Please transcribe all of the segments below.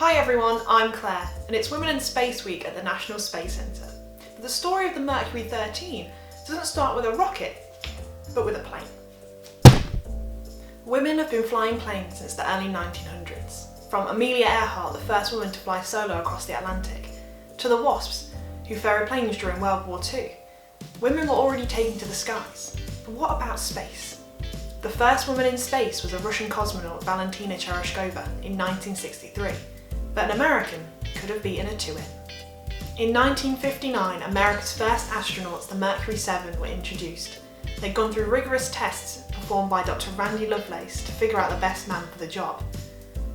Hi everyone, I'm Claire, and it's Women in Space Week at the National Space Centre. But the story of the Mercury 13 doesn't start with a rocket, but with a plane. Women have been flying planes since the early 1900s, from Amelia Earhart, the first woman to fly solo across the Atlantic, to the Wasps, who ferried planes during World War II. Women were already taking to the skies, but what about space? The first woman in space was a Russian cosmonaut, Valentina Tereshkova, in 1963, but an American could have beaten her to it. In 1959, America's first astronauts, the Mercury 7, were introduced. They'd gone through rigorous tests performed by Dr. Randy Lovelace to figure out the best man for the job.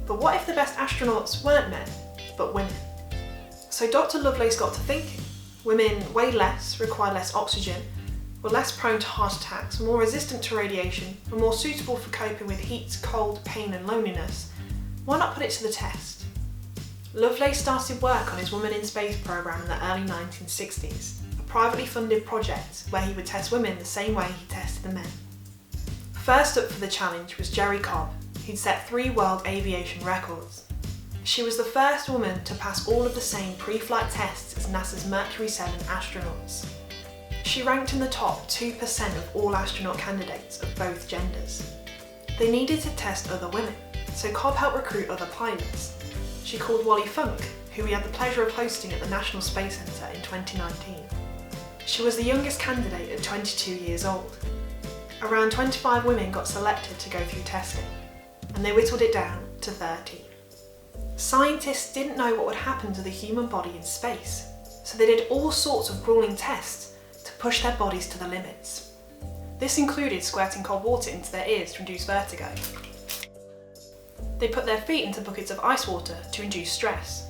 But what if the best astronauts weren't men, but women? So Dr. Lovelace got to thinking. Women weighed less, required less oxygen, were less prone to heart attacks, were more resistant to radiation, were more suitable for coping with heat, cold, pain and loneliness. Why not put it to the test? Lovelace started work on his Women in Space programme in the early 1960s, a privately funded project where he would test women the same way he tested the men. First up for the challenge was Jerry Cobb, who'd set 3 world aviation records. She was the first woman to pass all of the same pre-flight tests as NASA's Mercury 7 astronauts. She ranked in the top 2% of all astronaut candidates of both genders. They needed to test other women, so Cobb helped recruit other pilots. She called Wally Funk, who we had the pleasure of hosting at the National Space Centre in 2019. She was the youngest candidate at 22 years old. Around 25 women got selected to go through testing, and they whittled it down to 13. Scientists didn't know what would happen to the human body in space, so they did all sorts of grueling tests to push their bodies to the limits. This included squirting cold water into their ears to induce vertigo. They put their feet into buckets of ice water to induce stress.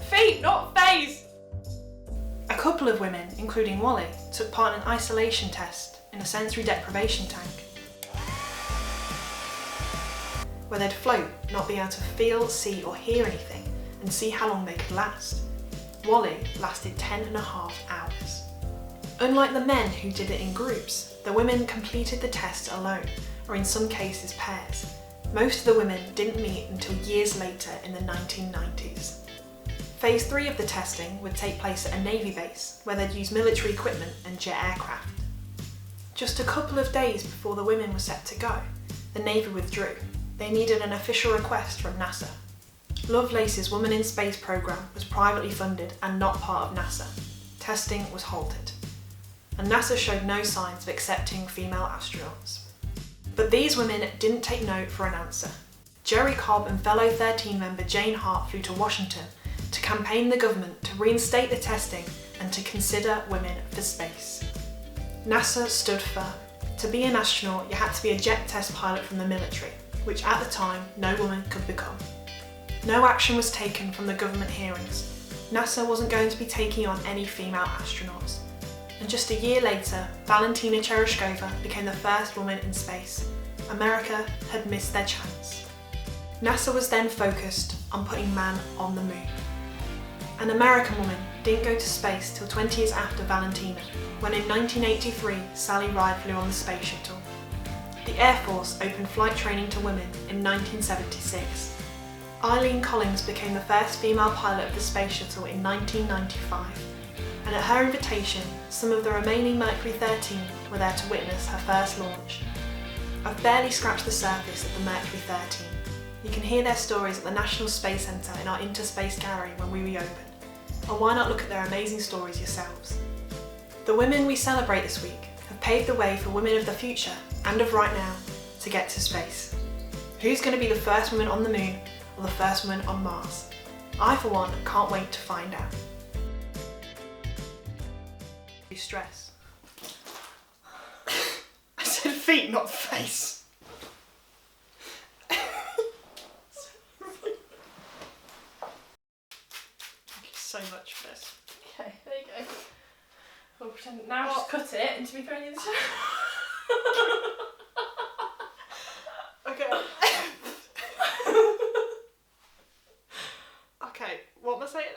Feet, not face! A couple of women, including Wally, took part in an isolation test in a sensory deprivation tank, where they'd float, not be able to feel, see or hear anything, and see how long they could last. Wally lasted 10.5 hours. Unlike the men who did it in groups, the women completed the test alone, or in some cases pairs. Most of the women didn't meet until years later in the 1990s. Phase 3 of the testing would take place at a Navy base, where they'd use military equipment and jet aircraft. Just a couple of days before the women were set to go, the Navy withdrew. They needed an official request from NASA. Lovelace's Women in Space programme was privately funded and not part of NASA. Testing was halted, and NASA showed no signs of accepting female astronauts. But these women didn't take no for an answer. Jerry Cobb and fellow 13 member Jane Hart flew to Washington to campaign the government to reinstate the testing and to consider women for space. NASA stood firm. To be an astronaut, you had to be a jet test pilot from the military, which at the time no woman could become. No action was taken from the government hearings. NASA wasn't going to be taking on any female astronauts. And just a year later, Valentina Tereshkova became the first woman in space. America had missed their chance. NASA was then focused on putting man on the moon. An American woman didn't go to space till 20 years after Valentina, when in 1983 Sally Ride flew on the space shuttle. The Air Force opened flight training to women in 1976. Eileen Collins became the first female pilot of the space shuttle in 1995. And at her invitation, some of the remaining Mercury 13 were there to witness her first launch. I've barely scratched the surface of the Mercury 13. You can hear their stories at the National Space Centre in our Interspace Gallery when we reopen. And why not look at their amazing stories yourselves? The women we celebrate this week have paved the way for women of the future, and of right now, to get to space. Who's going to be the first woman on the moon, or the first woman on Mars? I, for one, can't wait to find out. Stress. I said feet, not face. Thank you so much for this. Okay, there you go. We'll pretend now just cut it into me throwing you the show.